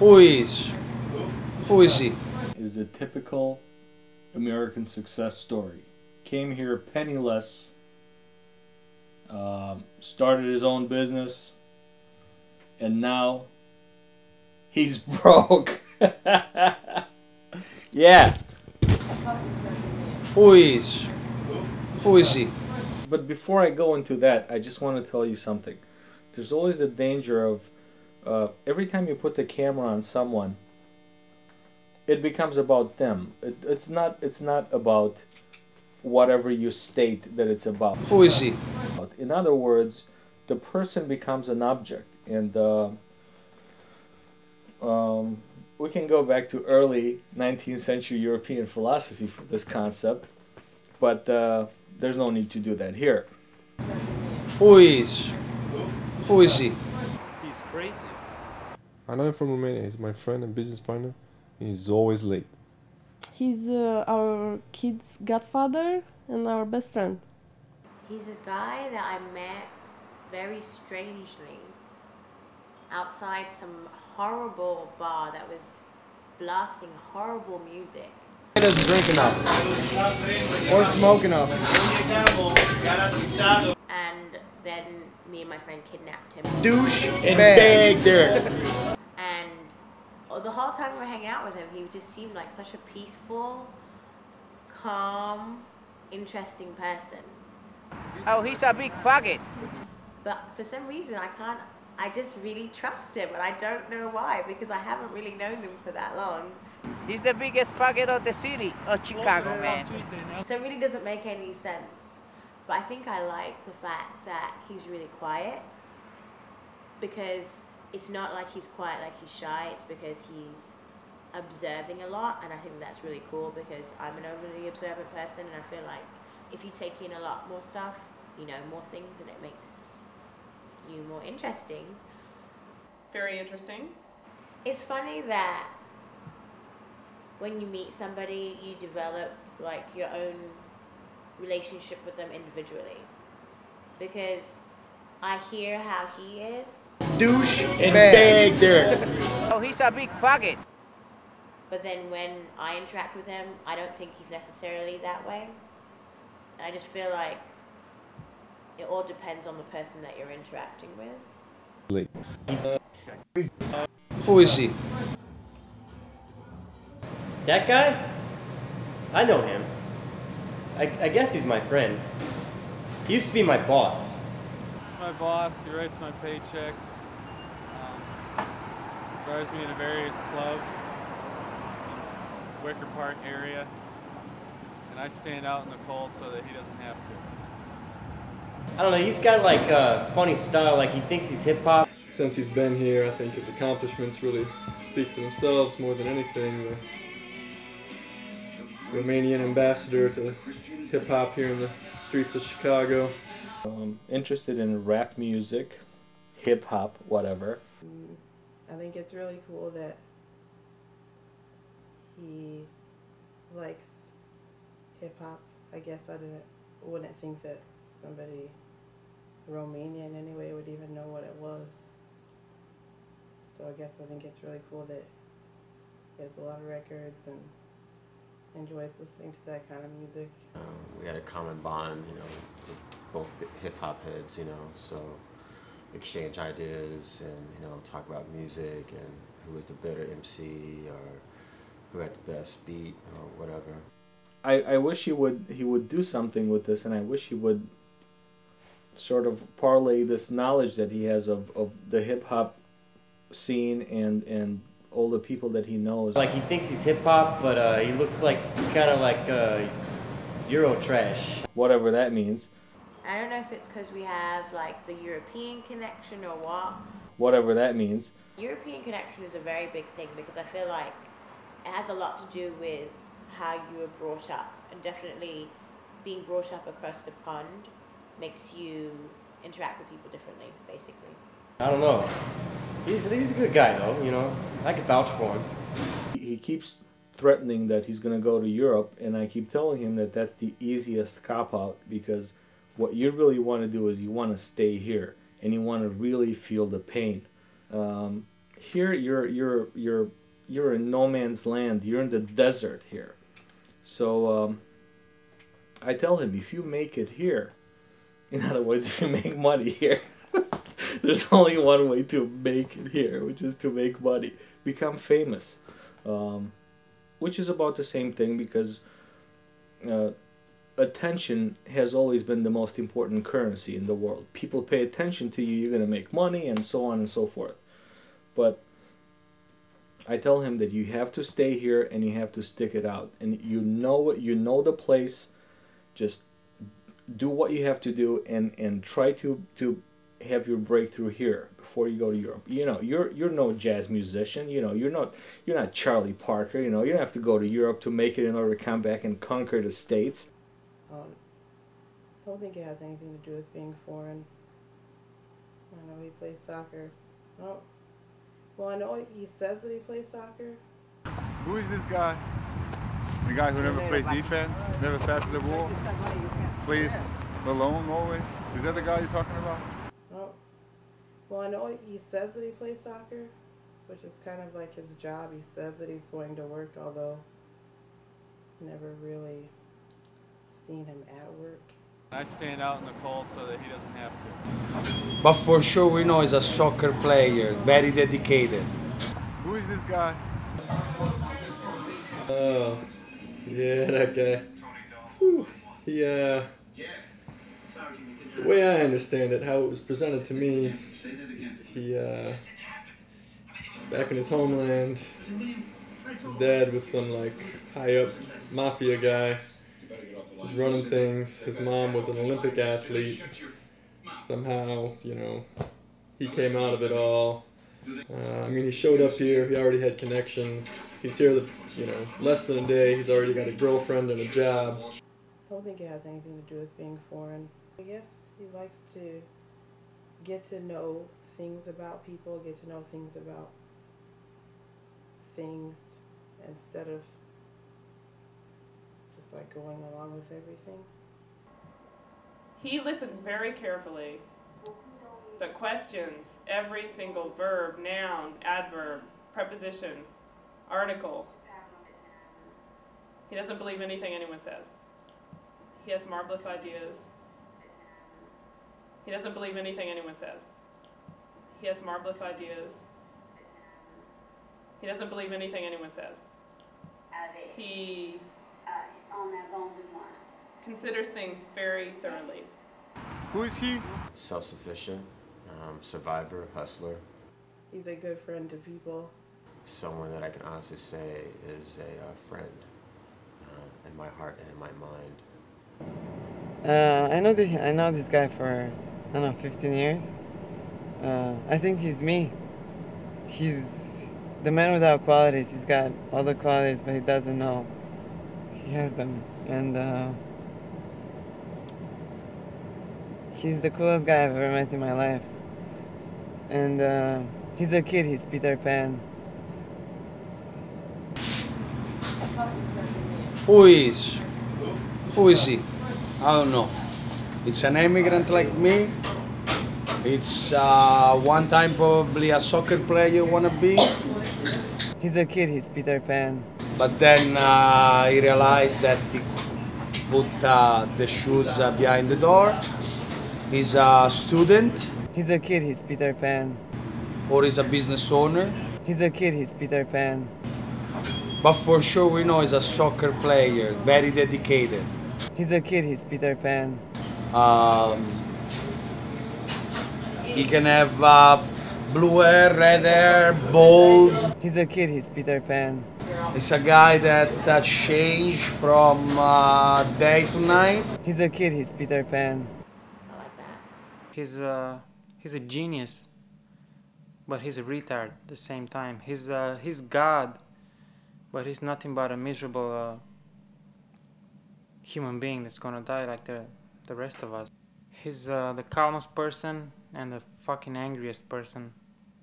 Who is? Who is he? Is a typical American success story. Came here penniless, started his own business, and now he's broke. Yeah. Who is? Who is he? But before I go into that, I just want to tell you something. There's always a danger of every time you put the camera on someone, it becomes about them. It's not about whatever you state that it's about. Who is he? In other words, the person becomes an object, and we can go back to early 19th century European philosophy for this concept, but there's no need to do that here. Who is? Who is he? He's crazy. I know him from Romania. He's my friend and business partner. He's always late. He's our kid's godfather and our best friend. He's this guy that I met very strangely outside some horrible bar that was blasting horrible music. He doesn't drink enough. Or smoke enough. And then me and my friend kidnapped him. Douche and bag there. And the whole time we were hanging out with him, he just seemed like such a peaceful, calm, interesting person. Oh, he's a big faggot. But for some reason, I just really trust him, and I don't know why, because I haven't really known him for that long. He's the biggest faggot of the city of Chicago, man. So it really doesn't make any sense. But I think I like the fact that he's really quiet, because it's not like he's quiet like he's shy, it's because he's observing a lot, and I think that's really cool because I'm an overly observant person, and I feel like if you take in a lot more stuff, you know more things, and it makes you more interesting. Very interesting. It's funny that when you meet somebody, you develop like your own relationship with them individually, because I hear how he is. Douche and bag there. Oh, he's a big faggot. But then when I interact with him, I don't think he's necessarily that way. And I just feel like it all depends on the person that you're interacting with. Late. Who is he? That guy? I know him. I guess he's my friend. He used to be my boss. He's my boss. He writes my paychecks. Drives me to various clubs in Wicker Park area. And I stand out in the cold so that he doesn't have to. I don't know, he's got like a funny style, like he thinks he's hip-hop. Since he's been here, I think his accomplishments really speak for themselves more than anything. The Romanian ambassador to hip-hop here in the streets of Chicago. Interested in rap music, hip-hop, whatever. I think it's really cool that he likes hip-hop. I guess I wouldn't think that somebody Romanian anyway would even know what it was. So I guess I think it's really cool that he has a lot of records and enjoys listening to that kind of music. We had a common bond, you know, with both hip-hop heads, you know, so exchange ideas and, you know, talk about music and who was the better MC or who had the best beat or whatever. I wish he would do something with this, and I wish he would sort of parlay this knowledge that he has of the hip-hop scene and all the people that he knows. Like he thinks he's hip-hop, but he looks like kind of like Euro trash. Whatever that means. I don't know if it's because we have like the European connection or what. Whatever that means. European connection is a very big thing because I feel like it has a lot to do with how you were brought up, and definitely being brought up across the pond makes you interact with people differently, basically. I don't know. He's a good guy though, you know. I can vouch for him. He keeps threatening that he's going to go to Europe, and I keep telling him that that's the easiest cop-out, because what you really want to do is you want to stay here, and you want to really feel the pain. Here you're in no man's land. You're in the desert here. So I tell him, if you make it here, in other words, if you make money here, there's only one way to make it here, which is to make money, become famous, which is about the same thing, because attention has always been the most important currency in the world. People pay attention to you, you're going to make money, and so on and so forth. But I tell him that you have to stay here and you have to stick it out. And you know the place. Just do what you have to do and try to have your breakthrough here before you go to Europe. You know, you're no jazz musician. You know, you're not Charlie Parker. You know, you don't have to go to Europe to make it in order to come back and conquer the States. I don't think it has anything to do with being foreign. I know he plays soccer. Well, I know he says that he plays soccer. Who is this guy? The guy who never plays defense, never passes the ball, plays alone always? Is that the guy you're talking about? Well, I know he says that he plays soccer, which is kind of like his job. He says that he's going to work, although never really seen him at work. I stand out in the cold so that he doesn't have to. But for sure we know he's a soccer player, very dedicated. Who is this guy? Oh, yeah, that guy. Whew. He, the way I understand it, how it was presented to me, he, back in his homeland, his dad was some, like, high-up mafia guy. Was running things. His mom was an Olympic athlete. Somehow, you know, he came out of it all. I mean, he showed up here. He already had connections. He's here, you know, less than a day. He's already got a girlfriend and a job. I don't think it has anything to do with being foreign. I guess he likes to get to know things about people, get to know things about things instead of just like going along with everything. He listens very carefully, but questions every single verb, noun, adverb, preposition, article. He doesn't believe anything anyone says. He has marvelous ideas. He doesn't believe anything anyone says. He has marvelous ideas. He doesn't believe anything anyone says. He considers things very thoroughly. Who is he? Self-sufficient, survivor, hustler. He's a good friend to people. Someone that I can honestly say is a friend in my heart and in my mind. I know this guy for, I don't know, 15 years. I think he's me. He's the man without qualities. He's got all the qualities, but he doesn't know he has them. And he's the coolest guy I've ever met in my life. And he's a kid. He's Peter Pan. Who is he? I don't know. It's an immigrant like me. It's one time probably a soccer player wanna be. He's a kid, he's Peter Pan. But then he realized that he put the shoes behind the door. He's a student. He's a kid, he's Peter Pan. Or he's a business owner. He's a kid, he's Peter Pan. But for sure we know he's a soccer player, very dedicated. He's a kid, he's Peter Pan. He can have blue hair, red hair, bald. He's a kid, he's Peter Pan. He's a guy that changed from day to night. He's a kid, he's Peter Pan. He's a genius, but he's a retard at the same time. He's God, but he's nothing but a miserable human being that's gonna die like the rest of us. He's the calmest person and the fucking angriest person.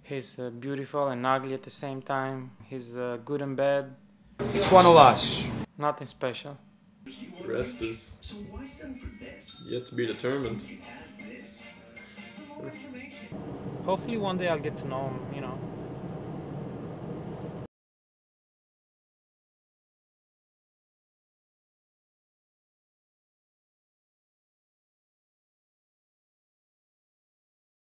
He's beautiful and ugly at the same time. He's good and bad. It's one of us. Nothing special. The rest is yet to be determined. Hopefully one day I'll get to know him.